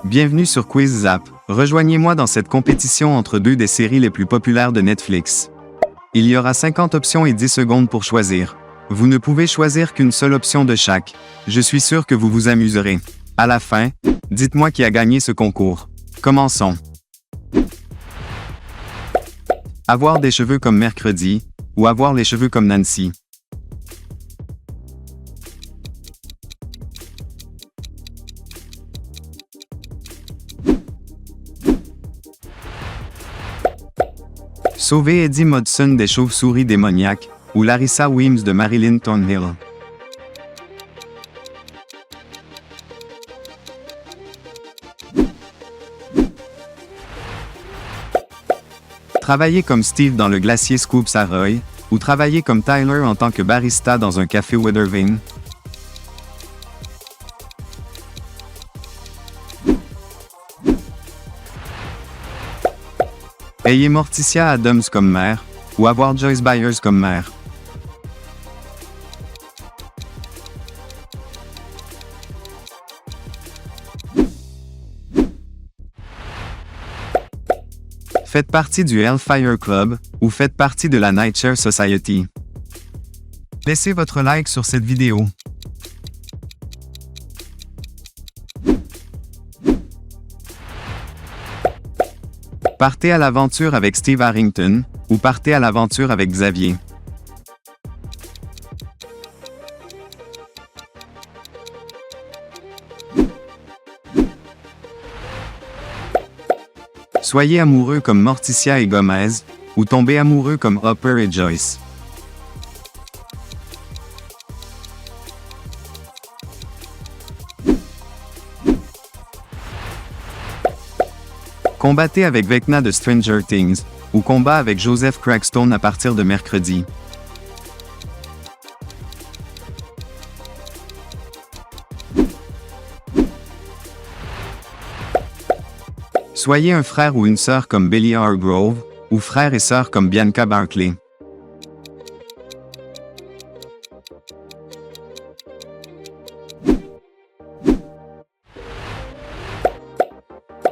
Bienvenue sur Quiz Zap. Rejoignez-moi dans cette compétition entre deux des séries les plus populaires de Netflix. Il y aura 50 options et 10 secondes pour choisir. Vous ne pouvez choisir qu'une seule option de chaque. Je suis sûr que vous vous amuserez. À la fin, dites-moi qui a gagné ce concours. Commençons. Avoir des cheveux comme mercredi, ou avoir les cheveux comme Nancy. Sauver Eddie Modson des chauves-souris démoniaques, ou Larissa Weems de Marilyn Thornhill. Travailler comme Steve dans le glacier Scoops à Roy, ou travailler comme Tyler en tant que barista dans un café Weathervane. Ayez Morticia Adams comme mère, ou avoir Joyce Byers comme mère. Faites partie du Hellfire Club, ou faites partie de la Nightshare Society. Laissez votre like sur cette vidéo. Partez à l'aventure avec Steve Harrington, ou partez à l'aventure avec Xavier. Soyez amoureux comme Morticia et Gomez, ou tombez amoureux comme Hopper et Joyce. Combattez avec Vecna de Stranger Things, ou combat avec Joseph Crackstone à partir de mercredi. Soyez un frère ou une sœur comme Billy Hargrove, ou frère et sœur comme Bianca Barkley.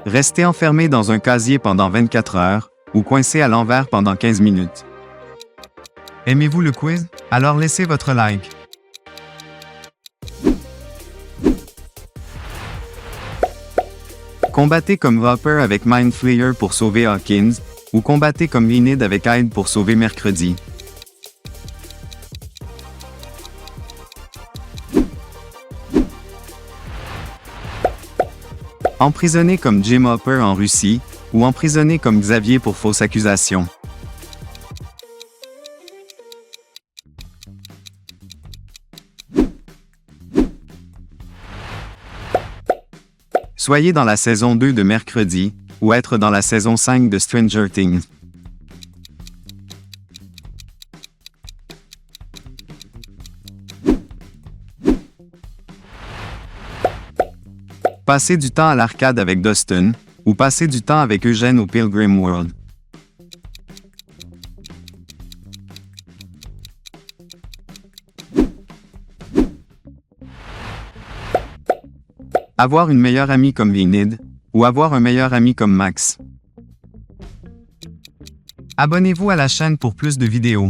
Restez enfermé dans un casier pendant 24 heures, ou coincé à l'envers pendant 15 minutes. Aimez-vous le quiz? Alors laissez votre like. Combattez comme Hopper avec Mind Flayer pour sauver Hawkins, ou combattez comme Enid avec Hyde pour sauver Mercredi. Emprisonné comme Jim Hopper en Russie, ou emprisonné comme Xavier pour fausse accusation. Soyez dans la saison 2 de Mercredi, ou être dans la saison 5 de Stranger Things. Passez du temps à l'arcade avec Dustin, ou passez du temps avec Eugène au Pilgrim World. Avoir une meilleure amie comme Enid, ou avoir un meilleur ami comme Max. Abonnez-vous à la chaîne pour plus de vidéos.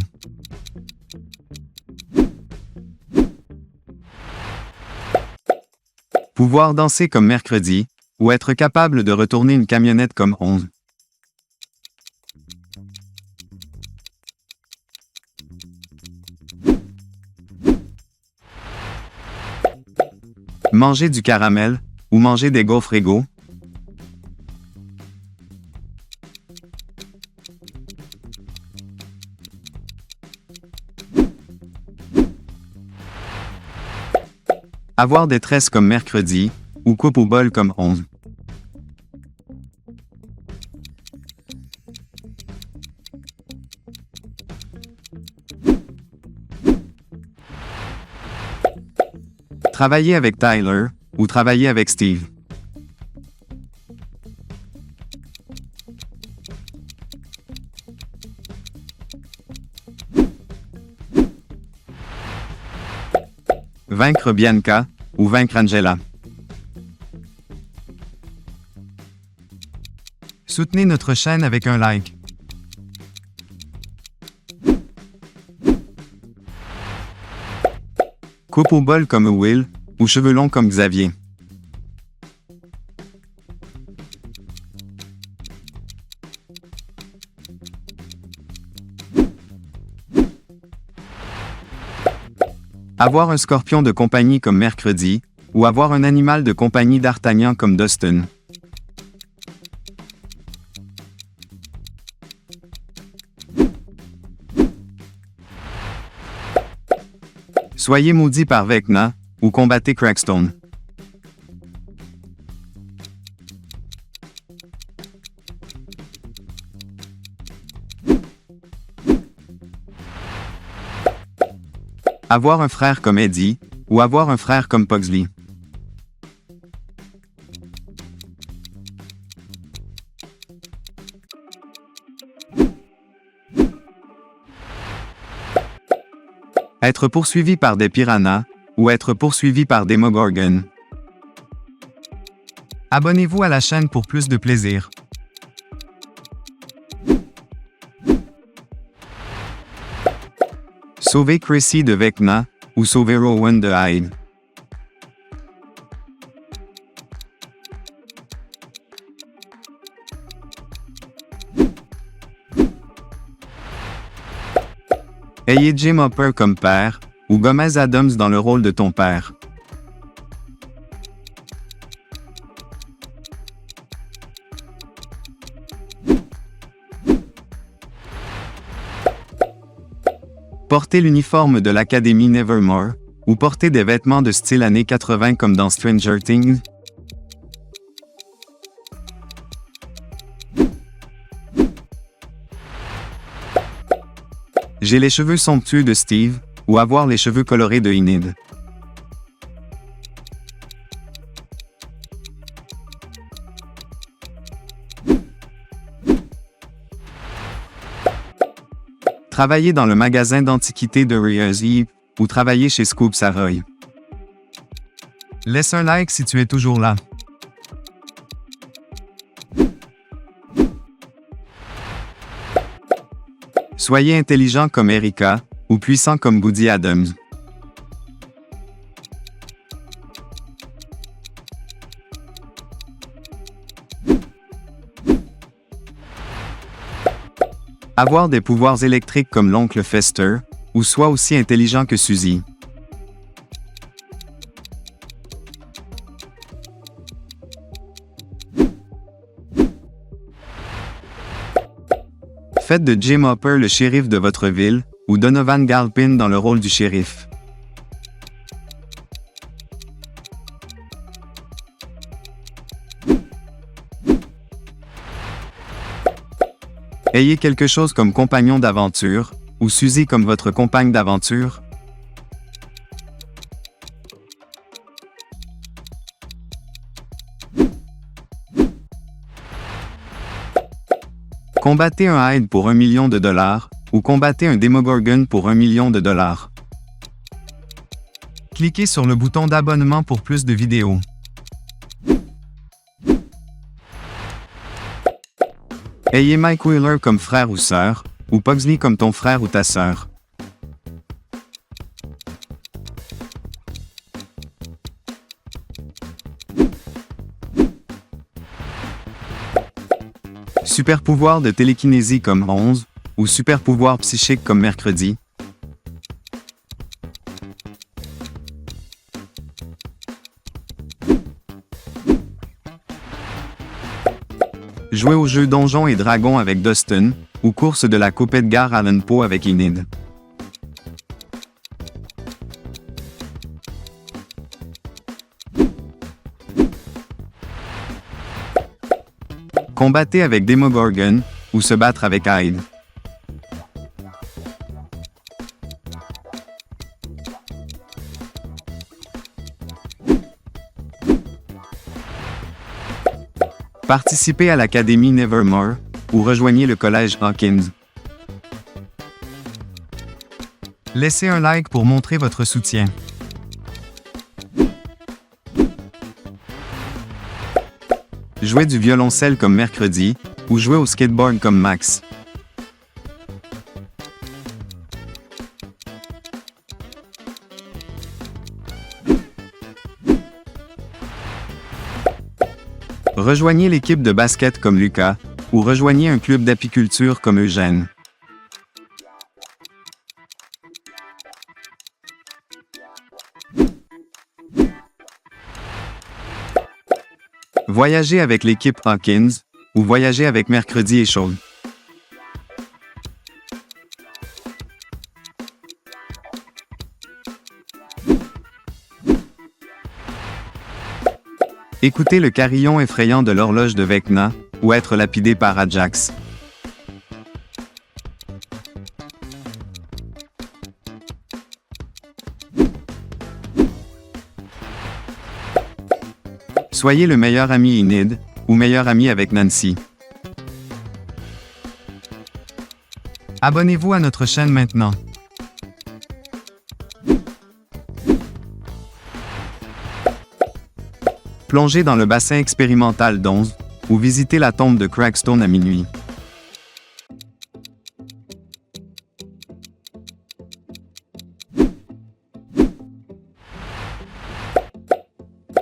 Pouvoir danser comme Mercredi, ou être capable de retourner une camionnette comme 11. Manger du caramel, ou manger des gaufres égaux. Avoir des tresses comme Mercredi, ou coupe au bol comme 11. Travailler avec Tyler, ou travailler avec Steve. Vaincre Bianca, ou vaincre Angela. Soutenez notre chaîne avec un like. Coupe au bol comme Will, ou cheveux longs comme Xavier. Avoir un scorpion de compagnie comme Mercredi, ou avoir un animal de compagnie d'Artagnan comme Dustin. Soyez maudit par Vecna, ou combattez Crackstone. Avoir un frère comme Eddie, ou avoir un frère comme Pugsley. Être poursuivi par des piranhas, ou être poursuivi par des Demogorgon. Abonnez-vous à la chaîne pour plus de plaisir. Sauver Chrissy de Vecna, ou sauver Rowan de Hyde. Ayez Jim Hopper comme père, ou Gomez Adams dans le rôle de ton père. Porter l'uniforme de l'Académie Nevermore, ou porter des vêtements de style années 80 comme dans Stranger Things. J'ai les cheveux somptueux de Steve, ou avoir les cheveux colorés de Enid. Travailler dans le magasin d'antiquités de Rhea's Eve, ou travailler chez Scoop Saroy. Laisse un like si tu es toujours là. Soyez intelligent comme Erika, ou puissant comme Goody Adams. Avoir des pouvoirs électriques comme l'oncle Fester, ou soit aussi intelligent que Suzy. Faites de Jim Hopper le shérif de votre ville, ou Donovan Galpin dans le rôle du shérif. Ayez quelque chose comme compagnon d'aventure, ou Suzy comme votre compagne d'aventure. Combattez un Hyde pour $1 million, ou combattez un Demogorgon pour $1 million. Cliquez sur le bouton d'abonnement pour plus de vidéos. Ayez Mike Wheeler comme frère ou sœur, ou Pugsley comme ton frère ou ta sœur. Super pouvoir de télékinésie comme 11, ou super pouvoir psychique comme Mercredi. Jouer au jeu Donjons et Dragons avec Dustin, ou course de la Coupe Edgar Allan Poe avec Enid. Combattez avec Demogorgon, ou se battre avec Hyde. Participez à l'Académie Nevermore, ou rejoignez le Collège Hawkins. Laissez un like pour montrer votre soutien. Jouer du violoncelle comme Mercredi, ou jouer au skateboard comme Max. Rejoignez l'équipe de basket comme Lucas, ou rejoignez un club d'apiculture comme Eugène. Voyagez avec l'équipe Hawkins, ou voyagez avec Mercredi et Chaud. Écoutez le carillon effrayant de l'horloge de Vecna, ou être lapidé par Ajax. Soyez le meilleur ami Enid, ou meilleur ami avec Nancy. Abonnez-vous à notre chaîne maintenant. Plongez dans le bassin expérimental d'11, ou visitez la tombe de Crackstone à minuit.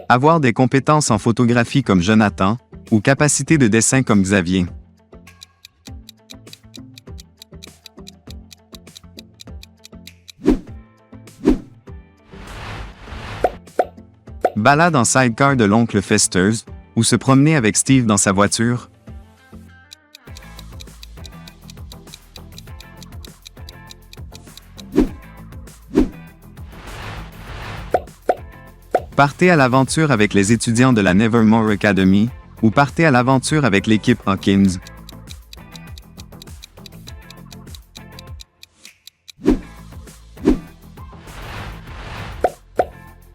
Avoir des compétences en photographie comme Jonathan, ou capacité de dessin comme Xavier. Balade en sidecar de l'oncle Festers, ou se promener avec Steve dans sa voiture. Partez à l'aventure avec les étudiants de la Nevermore Academy, ou partez à l'aventure avec l'équipe Hawkins.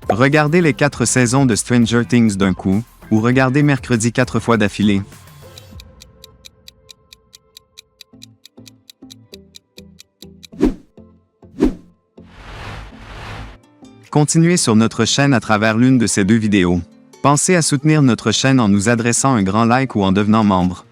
Regardez les 4 saisons de Stranger Things d'un coup, ou regardez Mercredi 4 fois d'affilée. Continuez sur notre chaîne à travers l'une de ces 2 vidéos. Pensez à soutenir notre chaîne en nous adressant un grand like ou en devenant membre.